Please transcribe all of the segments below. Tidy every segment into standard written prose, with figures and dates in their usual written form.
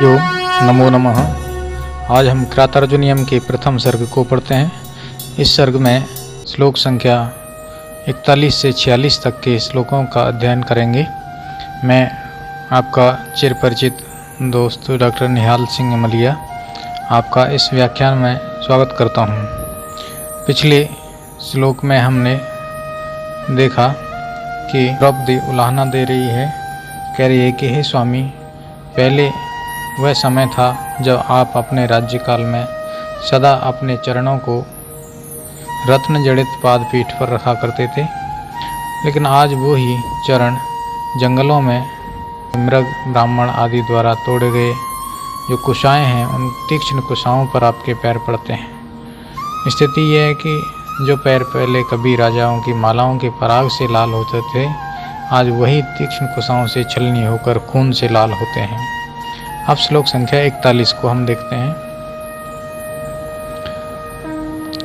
यो नमो नमः। आज हम किरातार्जुनीयम के प्रथम सर्ग को पढ़ते हैं। इस सर्ग में श्लोक संख्या 41 से 46 तक के श्लोकों का अध्ययन करेंगे। मैं आपका चिर परिचित दोस्त डॉक्टर निहाल सिंह मलिया आपका इस व्याख्यान में स्वागत करता हूँ। पिछले श्लोक में हमने देखा कि द्रौपदी उलाहना दे रही है, कह रही है कि हे स्वामी, पहले वह समय था जब आप अपने राज्यकाल में सदा अपने चरणों को रत्न जड़ित पादपीठ पर रखा करते थे, लेकिन आज वो ही चरण जंगलों में मृग ब्राह्मण आदि द्वारा तोड़े गए जो कुशाएं हैं, उन तीक्ष्ण कुशाओं पर आपके पैर पड़ते हैं। स्थिति यह है कि जो पैर पहले कभी राजाओं की मालाओं के पराग से लाल होते थे, आज वही तीक्ष्ण कुशाओं से छलनी होकर खून से लाल होते हैं। अब श्लोक संख्या 41 को हम देखते हैं।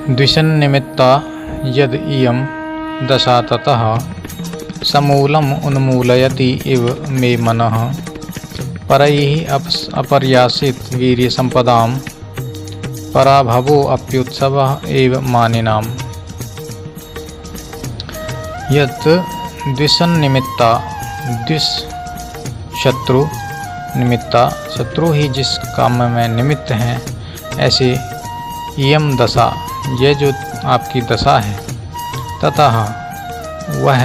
द्विषन्निमित्ता यद इयं दशा ततः समूलम् उन्मूलयति इव मे मनः परैः अपर्यासित वीर्य संपदां पराभवो अप्युत्सवः एव मानिनाम्। यत् द्विषन्निमित्ता, द्विष शत्रु, निमित्ता शत्रु ही जिस काम में निमित्त हैं, ऐसे इयम दशा, यह जो आपकी दशा है, तथा वह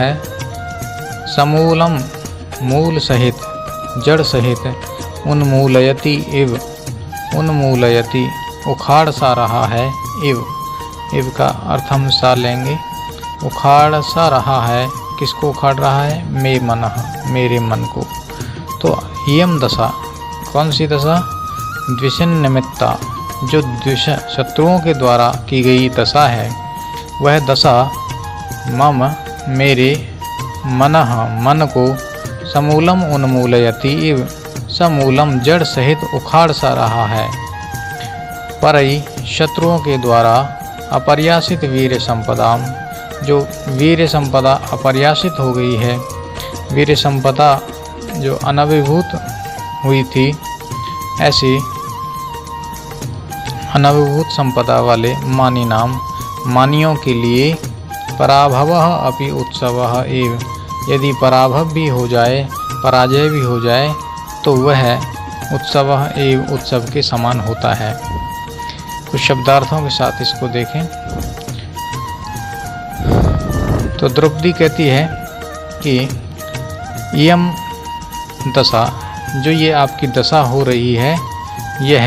समूलम मूल सहित जड़ सहित उन्मूलयति इव, उन्मूलयति उखाड़ सा रहा है, इव का अर्थ हम सा लेंगे, उखाड़ सा रहा है। किसको उखाड़ रहा है? मे मनः, मेरे मन को। तो इयम दशा, कौन सी दशा? द्विषन् निमित्ता, जो द्विष शत्रुओं के द्वारा की गई दशा है, वह दशा मम मेरे मनः मन को समूलम उन्मूलयति इव, समूलम जड़ सहित उखाड़ सा रहा है। परई शत्रुओं के द्वारा अपर्यासित वीर संपदा, जो वीर संपदा अपर्यासित हो गई है, वीर संपदा जो अनभिभूत हुई थी, ऐसी अनभिभूत संपदा वाले मानी नाम, मानियों के लिए पराभवः अपि उत्सवः एव, यदि पराभव भी हो जाए, पराजय भी हो जाए, तो वह उत्सवः एव उत्सव के समान होता है। कुछ शब्दार्थों के साथ इसको देखें तो द्रौपदी कहती है कि इयम दशा, जो ये आपकी दशा हो रही है, यह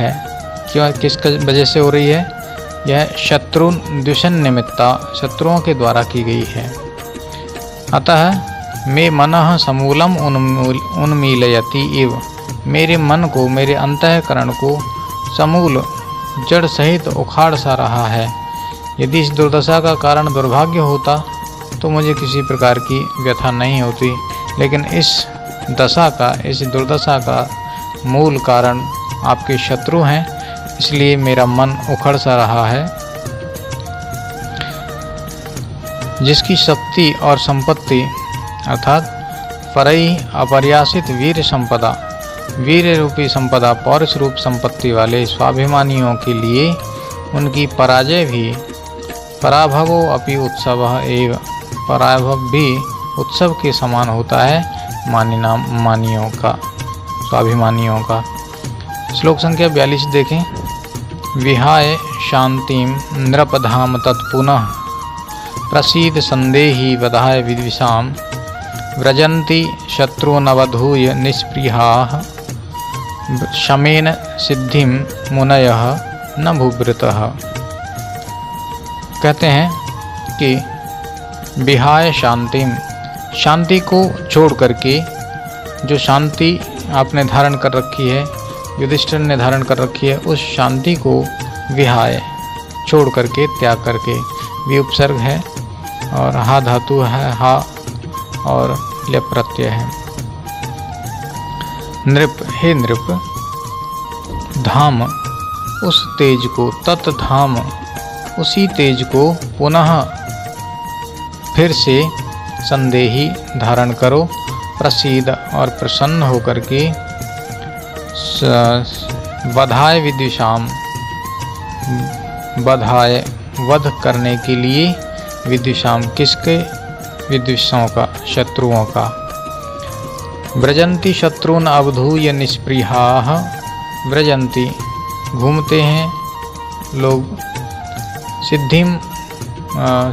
क्यों, किस वजह से हो रही है? यह शत्रु द्विषन् निमित्ता, शत्रुओं के द्वारा की गई है। अतः मे मनः समूलम उन्मीलयति इव, मेरे मन को, मेरे अंतःकरण को समूल जड़ सहित उखाड़ सा रहा है। यदि इस दुर्दशा का कारण दुर्भाग्य होता तो मुझे किसी प्रकार की व्यथा नहीं होती, लेकिन इस दशा का, इस दुर्दशा का मूल कारण आपके शत्रु हैं, इसलिए मेरा मन उखड़ सा रहा है। जिसकी शक्ति और संपत्ति अर्थात परई अपर्यासित वीर संपदा, वीर रूपी संपदा, पौरुष रूप संपत्ति वाले स्वाभिमानियों के लिए उनकी पराजय भी पराभवो अपि उत्सवः एव, पराभव भी उत्सव के समान होता है, मानियों का, स्वाभिमानियों का। श्लोक संख्या 42 देखें। विहाय शांतिम नृपधाम तत्पुनः प्रसीद संदेहि वधाय विद्विषाम व्रजन्ति शत्रुनवधूय निष्प्रियाः शमेन सिद्धिम मुनयः न भूभृतः। कहते हैं कि विहाय शांतिम, शांति को छोड़ करके, जो शांति आपने धारण कर रखी है, युधिष्ठिर ने धारण कर रखी है, उस शांति को विहाय, छोड़ करके, त्याग करके, वि उपसर्ग है और हा धातु है, हा और ले प्रत्यय है। नृप, हे नृप, धाम उस तेज को, तत्धाम उसी तेज को, पुनः फिर से संदेही धारण करो, प्रसीद और प्रसन्न होकर के वधाय विद्विषाम, वधाय वध करने के लिए, विद्विषाम किसके, विद्विषों का, शत्रुओं का। व्रजंती शत्रुन अवधूय निष्पृहाः, व्रजंती घूमते हैं लोग, सिद्धिम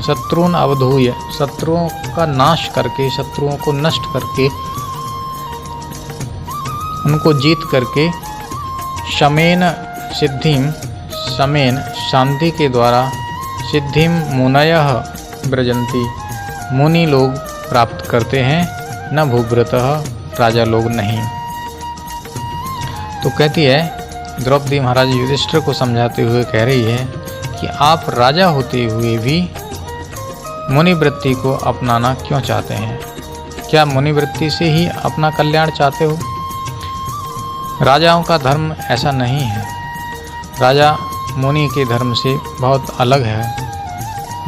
शत्रुन अवधूय शत्रुओं का नाश करके, शत्रुओं को नष्ट करके, उनको जीत करके, शमेन सिद्धिम, शमेन शांति के द्वारा, सिद्धिम मुनयः व्रजंती मुनि लोग प्राप्त करते हैं, न भूभृतः राजा लोग नहीं। तो कहती है द्रौपदी महाराज युधिष्ठिर को समझाते हुए कह रही है कि आप राजा होते हुए भी मुनिवृत्ति को अपनाना क्यों चाहते हैं? क्या मुनिवृत्ति से ही अपना कल्याण चाहते हो? राजाओं का धर्म ऐसा नहीं है। राजा मुनि के धर्म से बहुत अलग है।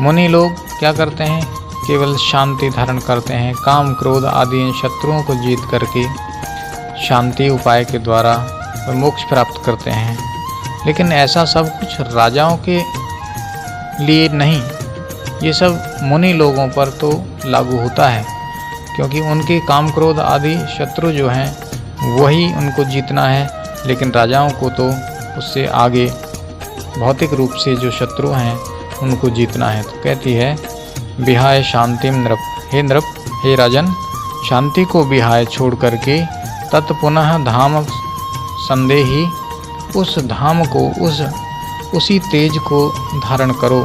मुनि लोग क्या करते हैं? केवल शांति धारण करते हैं, काम क्रोध आदि इन शत्रुओं को जीत करके शांति उपाय के द्वारा मोक्ष प्राप्त करते हैं। लेकिन ऐसा सब कुछ राजाओं के लिए नहीं, ये सब मुनि लोगों पर तो लागू होता है, क्योंकि उनके काम क्रोध आदि शत्रु जो हैं वही उनको जीतना है। लेकिन राजाओं को तो उससे आगे भौतिक रूप से जो शत्रु हैं उनको जीतना है। तो कहती है विहाय शांतिम नृप, हे नृप, हे राजन, शांति को विहाय छोड़ करके तत्पुनः धाम संदेही, उस धाम को, उसी तेज को धारण करो।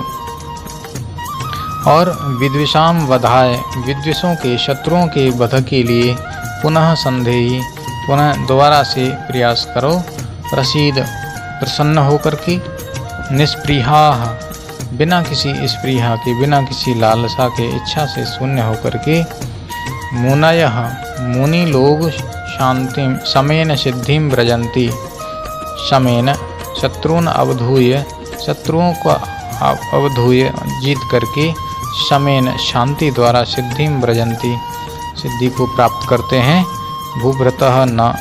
और विद्विषाम वधाय, विद्विषों के शत्रुओं के वध के लिए पुनः संदेही, पुनः दोबारा से प्रयास करो। प्रसीद, प्रसन्न होकर के, निष्पृहाः, बिना किसी स्पृहा के, बिना किसी लालसा के, इच्छा से शून्य होकर के, मुनयः, मुनि लोग, शांति शमेन सिद्धिम व्रजंती, शमेन शत्रुन अवधूय, शत्रुओं को अवधूय जीत करके, शमेन शांति द्वारा, सिद्धिम व्रजंती सिद्धि को प्राप्त करते हैं। भूभृतः न,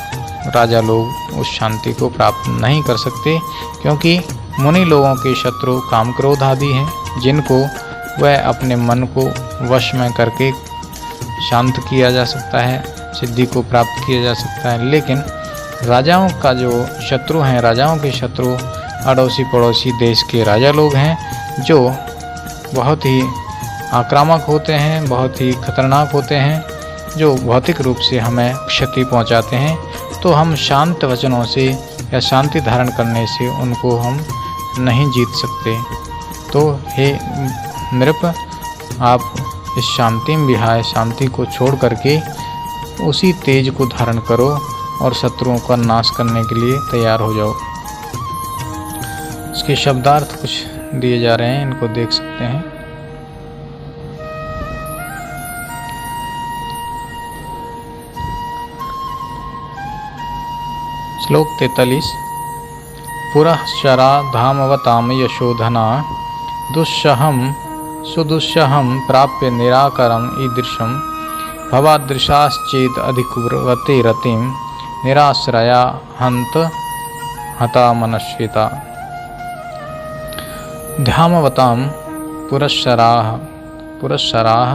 राजा लोग उस शांति को प्राप्त नहीं कर सकते, क्योंकि मुनि लोगों के शत्रु काम क्रोध आदि हैं, जिनको वह अपने मन को वश में करके शांत किया जा सकता है, सिद्धि को प्राप्त किया जा सकता है। लेकिन राजाओं का जो शत्रु हैं, राजाओं के शत्रु अड़ोसी पड़ोसी देश के राजा लोग हैं, जो बहुत ही आक्रामक होते हैं, बहुत ही खतरनाक होते हैं, जो भौतिक रूप से हमें क्षति पहुंचाते हैं। तो हम शांत वचनों से या शांति धारण करने से उनको हम नहीं जीत सकते। तो हे नृप, आप इस शांति में विहाय, शांति को छोड़ करके उसी तेज को धारण करो और शत्रुओं का नाश करने के लिए तैयार हो जाओ। इसके शब्दार्थ कुछ दिए जा रहे हैं, इनको देख सकते हैं। श्लोक 43। पुरःशरा धामवताम यशोधना, दुस्सहम सुदुस्सहम प्राप्य निराकरम ईदृशम, भवादृशाश्चेत अधिकुर्वते रतिम, निराश्रया हंत हता मनस्विता। धामवताम पुरःशराः, पुरःशराः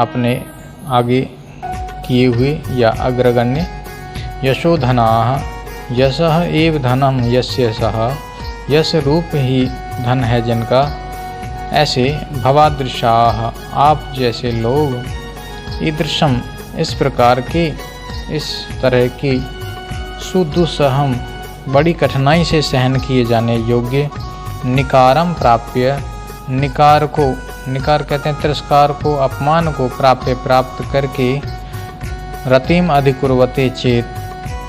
अपने आगे किए हुए या अग्रगण्य, यशोधनाः, यशः एव धनम यस्य सः, यश रूप ही धन है जिनका, ऐसे भवादृशाः, आप जैसे लोग, ईदृशम इस प्रकार के, इस तरह की, सुदुस्सहम बड़ी कठिनाई से सहन किए जाने योग्य, निकारम प्राप्य, निकार को, निकार कहते हैं तिरस्कार को, अपमान को, प्राप्य प्राप्त करके, रतिम अधिकुर्वते चेत,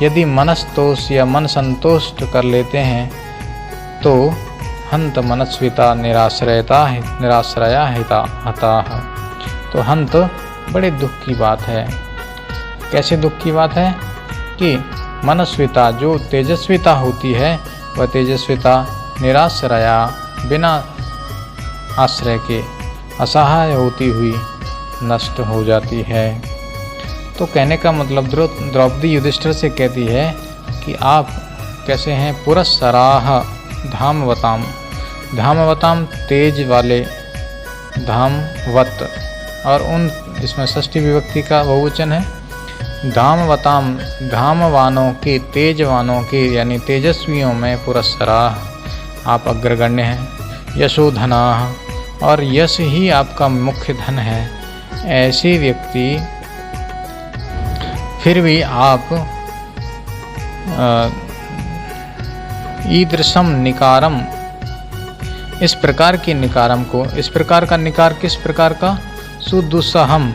यदि मनस्तोष या मन संतुष्ट कर लेते हैं तो, हंत मनस्विता निराश्रयता है, निराश्रया हिता हताः, तो हंत बड़े दुख की बात है। कैसे दुख की बात है कि मनस्विता, जो तेजस्विता होती है, वह तेजस्विता निराश्रया, बिना आश्रय के, असहाय होती हुई नष्ट हो जाती है। तो कहने का मतलब द्रौपदी युधिष्ठिर से कहती है कि आप कैसे हैं। पुरस्सराः धामवताम, धामवताम तेज वाले, धामवत, और उन, इसमें षष्ठी विभक्ति का बहुवचन है। धामवताम, धामवानों के, तेजवानों के यानी तेजस्वियों में, पुरस्सराः आप अग्रगण्य हैं। यशोधनाः, और यश ही आपका मुख्य धन है। ऐसे व्यक्ति फिर भी आप ईदृशम निकारम, इस प्रकार के निकारम को, इस प्रकार का निकार किस प्रकार का, सुदुस्सहम,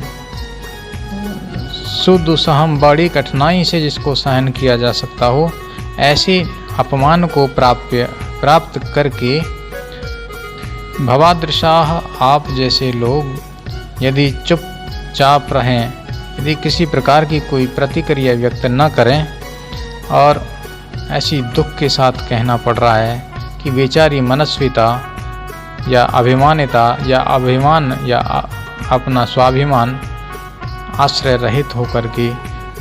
सुदुस्सहम बड़ी कठिनाई से जिसको सहन किया जा सकता हो, ऐसे अपमान को प्राप्त करके, भवादृशाः आप जैसे लोग यदि चुपचाप रहें, यदि किसी प्रकार की कोई प्रतिक्रिया व्यक्त न करें, और ऐसी दुख के साथ कहना पड़ रहा है कि बेचारी मनस्विता या अभिमानिता या अभिमान या अपना स्वाभिमान आश्रय रहित होकर के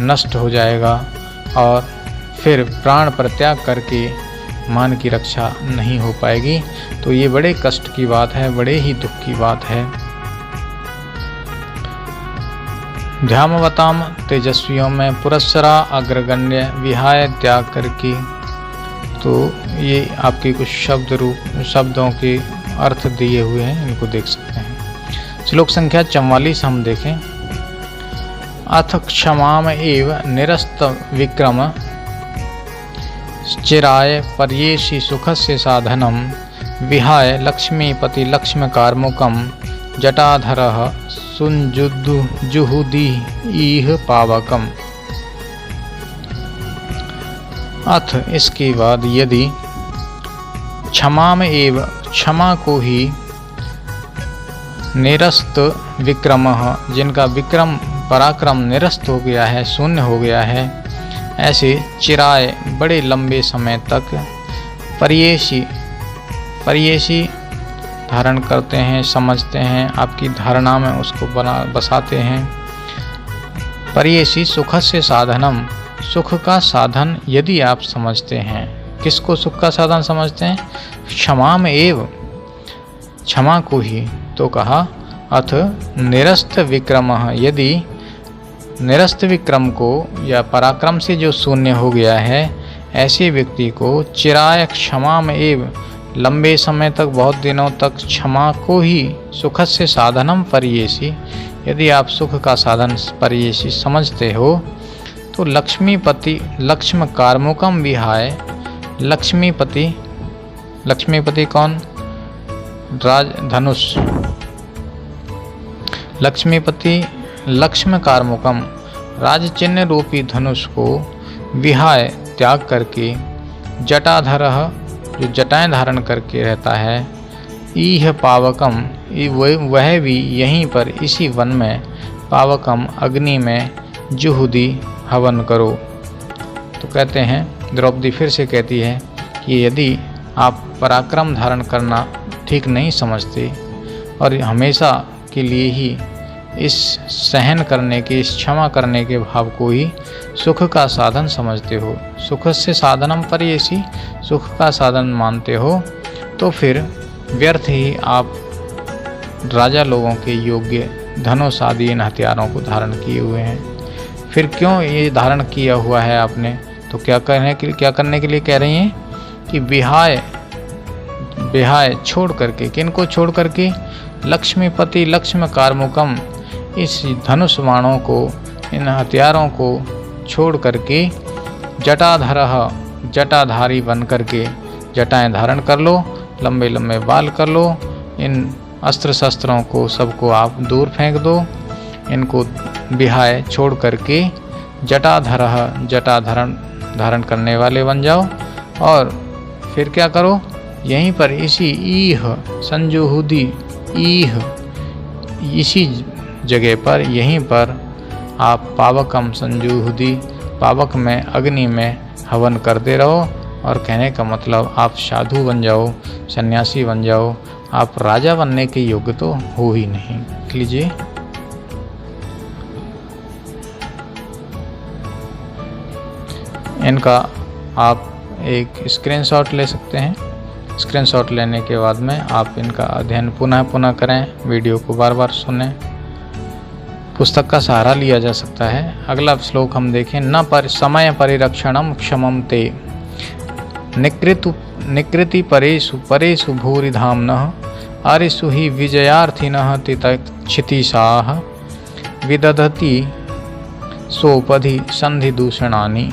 नष्ट हो जाएगा, और फिर प्राण परित्याग करके मान की रक्षा नहीं हो पाएगी। तो ये बड़े कष्ट की बात है, बड़े ही दुख की बात है। ध्यामवताम तेजस्वियों में, पुरस्सरा अग्रगण्य, विहाय त्याग करके। तो ये आपके कुछ शब्दों के अर्थ दिए हुए हैं, इनको देख सकते हैं। श्लोक संख्या 44 हम देखें। अथ क्षमाम एव निरस्त विक्रम, चिराय पर्येषि सुखस्य साधनम, विहाय लक्ष्मीपति लक्ष्म कार्मुकम, जटाधरः सुजुहुदी इह पावकम। अथ इसके बाद यदि, क्षमाम एव क्षमा को ही, निरस्त विक्रमः जिनका विक्रम पराक्रम निरस्त हो गया है, शून्य हो गया है, ऐसे चिराय बड़े लंबे समय तक, पर्येषि, पर्येषि धारण करते हैं, समझते हैं, आपकी धारणा में उसको बसाते हैं। पर्येषि सुखस्य साधनम, सुख का साधन यदि आप समझते हैं। किसको सुख का साधन समझते हैं? क्षमाम एव, क्षमा को ही। तो कहा अथ निरस्त विक्रमः, यदि निरस्त विक्रम को या पराक्रम से जो शून्य हो गया है, ऐसे व्यक्ति को चिराय क्षमाम एव, लंबे समय तक, बहुत दिनों तक क्षमा को ही, सुखस्य साधनम पर्येषि, यदि आप सुख का साधन पर्येषि समझते हो, तो लक्ष्मीपति लक्ष्म कार्मुकम विहाय, लक्ष्मीपति, लक्ष्मीपति कौन? राजधनुष, लक्ष्मीपति लक्ष्म कार्मुकम, राजचिन्ह रूपी धनुष को विहाय त्याग करके, जटाधरः जो जटाएं धारण करके रहता है, ईह पावकम, वह भी यहीं पर इसी वन में, पावकम अग्नि में, जुहुदी हवन करो। तो कहते हैं, द्रौपदी फिर से कहती है कि यदि आप पराक्रम धारण करना ठीक नहीं समझते और हमेशा के लिए ही इस सहन करने के, इस क्षमा करने के भाव को ही सुख का साधन समझते हो, सुख से साधनम पर्येषि, सुख का साधन मानते हो, तो फिर व्यर्थ ही आप राजा लोगों के योग्य धनुष आदि इन हथियारों को धारण किए हुए हैं। फिर क्यों ये धारण किया हुआ है आपने? तो क्या करने के लिए कह रही हैं कि विहाय, विहाय छोड़ करके, किनको छोड़ करके? लक्ष्मीपति लक्ष्म कार्मुकम, इस धनुष बाणों को, इन हथियारों को छोड़ करके, जटाधरः जटाधारी बन करके, जटाएं धारण कर लो, लंबे लंबे बाल कर लो, इन अस्त्र शस्त्रों को सबको आप दूर फेंक दो, इनको विहाय छोड़ करके, जटाधरः जटा धारण करने वाले बन जाओ। और फिर क्या करो? यहीं पर इसी ईह संजुहुदी, ईह इसी जगह पर, यहीं पर आप पावकम संजुहुदी, पावक में, अग्नि में हवन करते रहो। और कहने का मतलब आप साधु बन जाओ, सन्यासी बन जाओ, आप राजा बनने के योग्य तो हो ही नहीं। लिख लीजिए, इनका आप एक स्क्रीनशॉट ले सकते हैं। स्क्रीनशॉट लेने के बाद में आप इनका अध्ययन पुनः करें, वीडियो को बार बार सुनें, पुस्तक का सहारा लिया जा सकता है। अगला श्लोक हम देखें। न पर समय परिरक्षणम क्षमम ते निकृति परेषु परेषु भूरिधाम्नः आरिषु हि विजयार्थिनः तितक्षितिशाः विदधति सोपधि संधि दूषणानि।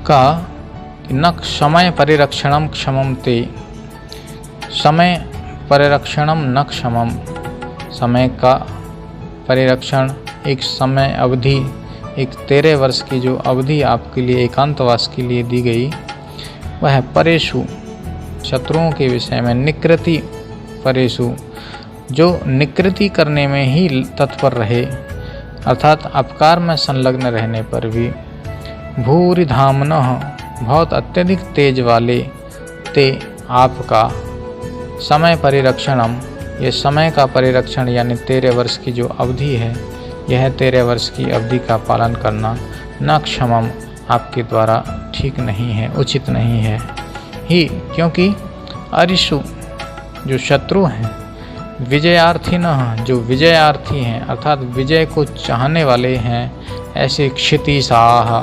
का न समय परिरक्षणम क्षमम ते, समय परिरक्षणम न क्षमम, समय का परिरक्षण, एक समय अवधि, एक 13 वर्ष की जो अवधि आपके लिए एकांतवास के लिए दी गई, वह परेषु शत्रुओं के विषय में, निकृति परेषु जो निकृति करने में ही तत्पर रहे, अर्थात अपकार में संलग्न रहने पर भी, भूरिधाम्नः बहुत अत्यधिक तेज वाले, ते आपका समय परिरक्षणम, ये समय का परिरक्षण यानी 13 वर्ष की जो अवधि है, यह 13 वर्ष की अवधि का पालन करना न क्षमम आपके द्वारा ठीक नहीं है, उचित नहीं है ही, क्योंकि अरिषु जो शत्रु हैं, विजयार्थिनः जो विजयार्थी हैं अर्थात विजय को चाहने वाले हैं, ऐसे क्षितिशाह,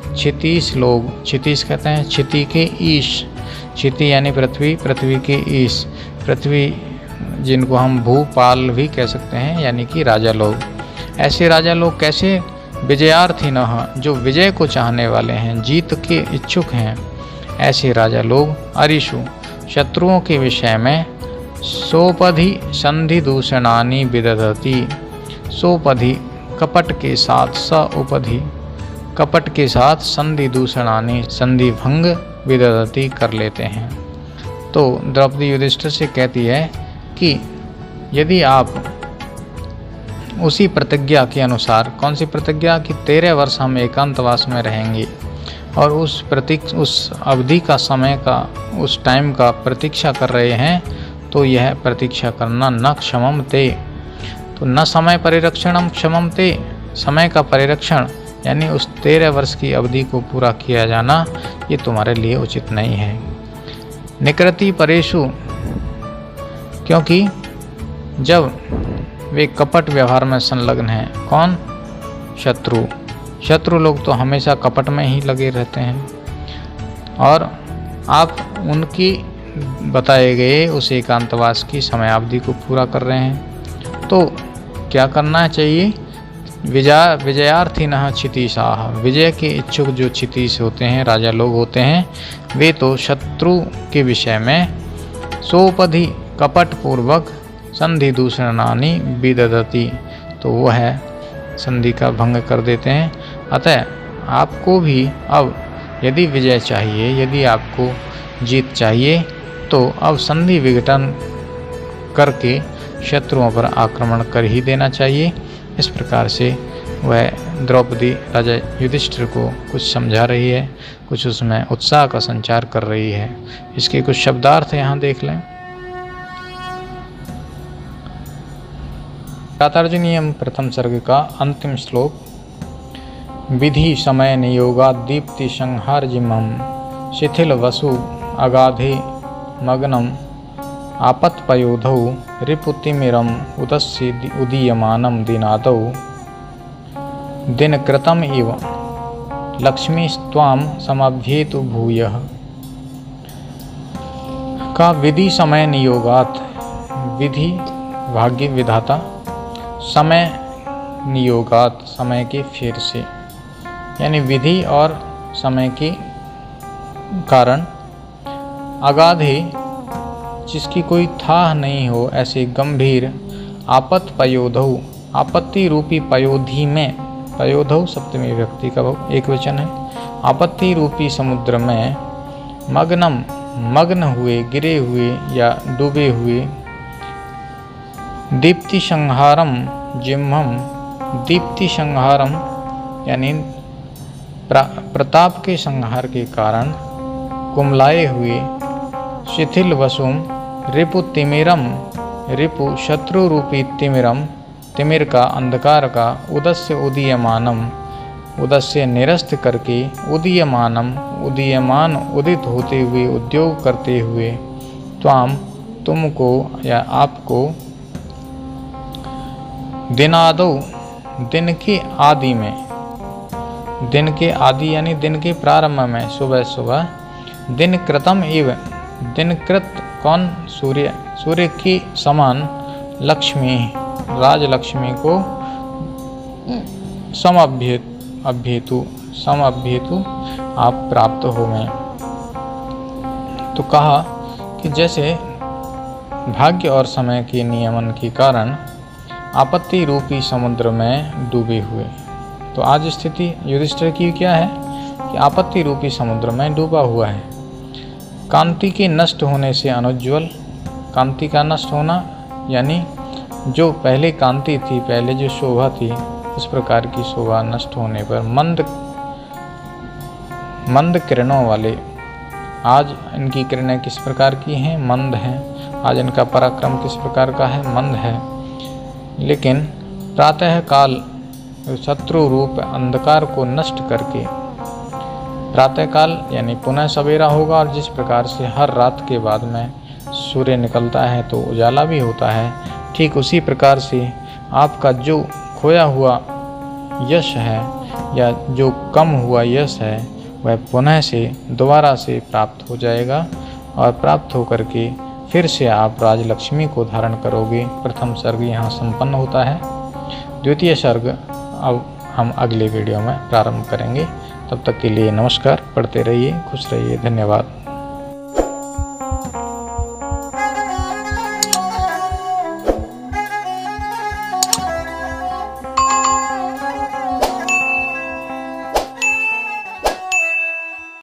क्षितिश लोग, क्षितिश कहते हैं क्षिति के ईश, क्षिति यानी पृथ्वी, पृथ्वी के ईश, पृथ्वी जिनको हम भूपाल भी कह सकते हैं, यानी कि राजा लोग। ऐसे राजा लोग कैसे? विजयार्थिनः जो विजय को चाहने वाले हैं, जीत के इच्छुक हैं, ऐसे राजा लोग अरिषु शत्रुओं के विषय में सोपधि संधि दूषणानि विदधति, सोपधि कपट के साथ, स उपधि कपट के साथ, संधि दूषणानि संधि भंग विदधति कर लेते हैं। तो द्रौपदी युधिष्ठिर से कहती है कि यदि आप उसी प्रतिज्ञा के अनुसार, कौन सी प्रतिज्ञा? कि 13 वर्ष हम एकांतवास में रहेंगे और उस अवधि का, समय का, उस टाइम का प्रतीक्षा कर रहे हैं, तो यह प्रतीक्षा करना न क्षमम ते, तो न समय परिरक्षणम क्षमम ते, समय का परिरक्षण यानी उस 13 वर्ष की अवधि को पूरा किया जाना, ये तुम्हारे लिए उचित नहीं है। निकृति परेषु, क्योंकि जब वे कपट व्यवहार में संलग्न हैं, कौन? शत्रु। शत्रु लोग तो हमेशा कपट में ही लगे रहते हैं और आप उनकी बताए गए उस एकांतवास की समयावधि को पूरा कर रहे हैं। तो क्या करना चाहिए? विजयार्थिनः क्षितिशाः, विजय के इच्छुक जो क्षितिश होते हैं, राजा लोग होते हैं, वे तो शत्रु के विषय में सोपधि कपट पूर्वक संधि दूषणानि विदधति, तो वो है संधि का भंग कर देते हैं। अतः आपको भी अब यदि विजय चाहिए, यदि आपको जीत चाहिए, तो अब संधि विघटन करके शत्रुओं पर आक्रमण कर ही देना चाहिए। इस प्रकार से वह द्रौपदी राजा युधिष्ठिर को कुछ समझा रही है, कुछ उसमें उत्साह का संचार कर रही है। इसके कुछ शब्दार्थ यहाँ देख लें। प्रातार्जुनीयम प्रथम सर्ग का अंतिम श्लोक। विधि समय नियोगा दीप्ति संहार जिमम शिथिल वसु अगाधे मग्नम आपत्पयोधौ रिपुतिमिरम उदस्य उदीयमानम दिनादौ दिनकृतम इव लक्ष्मीस्त्वां समभ्येतु भूयः। का विधि समय नियोगात, विधि भाग्य विधाता, समय नियोगात समय के फेर से, यानी विधि और समय के कारण, अगाधे जिसकी कोई थाह नहीं हो, ऐसे गंभीर, आपत्पयोधौ आपत्ति रूपी पयोधि में, पयोधौ सप्तमी व्यक्ति का एक वचन है, आपत्ति रूपी समुद्र में मग्नम मग्न हुए, गिरे हुए या डूबे हुए, दीप्ति संहारम जिम्हम, दीप्ति संहारम यानी प्रताप के संहार के कारण कुमलाए हुए, शिथिल वसुम रिपु तिमिरम, रिपु शत्रु रूपी तिमिरम, तिमिर का, अंधकार का, उदस्य उदीयमानम उदस्य निरस्त करके उदीयमान उदित होते हुए उद्योग करते हुए त्वाम तुमको या आपको दिनादो दिन के आदि में, दिन के आदि यानी दिन के प्रारंभ में सुबह सुबह, दिन कृतम एव दिन कृत कौन सूर्य की समान लक्ष्मी राजलक्ष्मी को समअभ्येतु आप प्राप्त हो गए। तो कहा कि जैसे भाग्य और समय के नियमन के कारण आपत्ति रूपी समुद्र में डूबे हुए, तो आज स्थिति युधिष्ठिर की क्या है कि आपत्ति रूपी समुद्र में डूबा हुआ है। कांति के नष्ट होने से अनुज्ज्वल, कांति का नष्ट होना यानी जो पहले कांति थी, पहले जो शोभा थी, उस प्रकार की शोभा नष्ट होने पर मंद किरणों वाले, आज इनकी किरणें किस प्रकार की हैं, मंद हैं। आज इनका पराक्रम किस प्रकार का है, मंद है। लेकिन प्रातः काल शत्रु रूप अंधकार को नष्ट करके, प्रातःकाल यानी पुनः सवेरा होगा, और जिस प्रकार से हर रात के बाद में सूर्य निकलता है तो उजाला भी होता है, ठीक उसी प्रकार से आपका जो खोया हुआ यश है या जो कम हुआ यश है वह पुनः से दोबारा से प्राप्त हो जाएगा, और प्राप्त होकर के फिर से आप राजलक्ष्मी को धारण करोगे। प्रथम सर्ग यहाँ संपन्न होता है। द्वितीय सर्ग अब हम अगले वीडियो में प्रारंभ करेंगे। तब तक के लिए नमस्कार। पढ़ते रहिए, खुश रहिए, धन्यवाद।